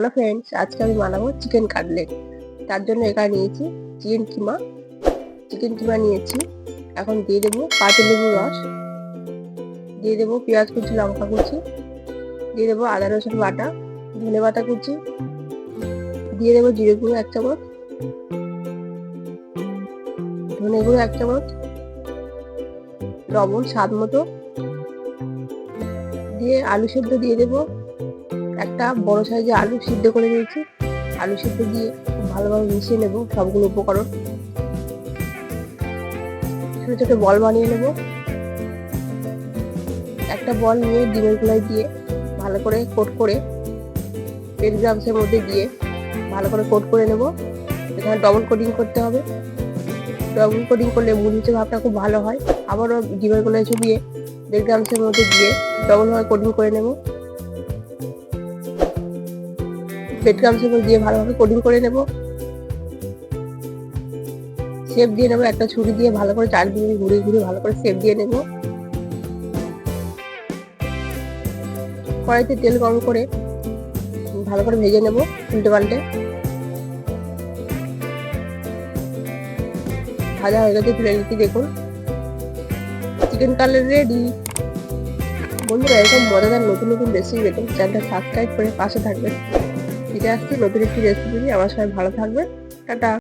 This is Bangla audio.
হ্যালো ফ্রেন্ডস, আজকে আমি বানাবো চিকেন কাটলেট। তার জন্য এখানে নিয়েছি চিকেন কিমা নিয়েছি। এখন দিয়ে দেবো পাতিলেবুর রস, দিয়ে দেবো পেঁয়াজ কুচি, লঙ্কা কুচি, দিয়ে দেবো আদা রসুন বাটা, ধনে পাতা কুচি, দিয়ে দেবো জিরে গুঁড়ো 1 চামচ, ধনে গুঁড়ো 1 চামচ, লবণ স্বাদ মতো, দিয়ে আলু সেদ্ধ দিয়ে দেবো। একটা বড় সাইজে আলু সিদ্ধ করে নিয়েছি। আলু সিদ্ধ দিয়ে খুব ভালোভাবে মিশিয়ে নেব সবগুলো উপকরণ। ছোট ছোট বল বানিয়ে নেব। একটা বল নিয়ে ডিমের গুঁড়ায় দিয়ে ভালো করে কোট করে ব্রেড ক্রাম্বসের মধ্যে দিয়ে ভালো করে কোট করে নেব। এখানে ডবল কোটিং করতে হবে। ডবল কোটিং করলে মুচমুচে ভাবটা খুব ভালো হয়। আবারও ডিমের গুঁড়ায় চুবিয়ে ব্রেড ক্রাম্বসের মধ্যে দিয়ে ডবলভাবে কোটিং করে নেব। ব্রেড ক্রাম্বসের মধ্যে দিয়ে ভালোভাবে কোটিং করে নেব। শেপ দিয়ে নেব। একটা ছুরি দিয়ে ভালো করে চারদিকে ঘুরিয়ে ঘুরিয়ে ভালো করে শেপ দিয়ে নেব। কড়াইতে তেল গরম করে ভালো করে ভেজে নেব উল্টে পাল্টে। ভাজা হয়ে গেছে, তুলে নিচ্ছি। দেখুন, চিকেন কাটলেট রেডি। বন্ধুরা, এরকম মজাদার নতুন নতুন রেসিপি পেতে চ্যানেলটা সাবস্ক্রাইব করে পাশে থাকবেন। ফিরে আসছি নতুন একটি রেসিপি নিয়ে। আমার সবাই ভালো থাকবে। টাটা।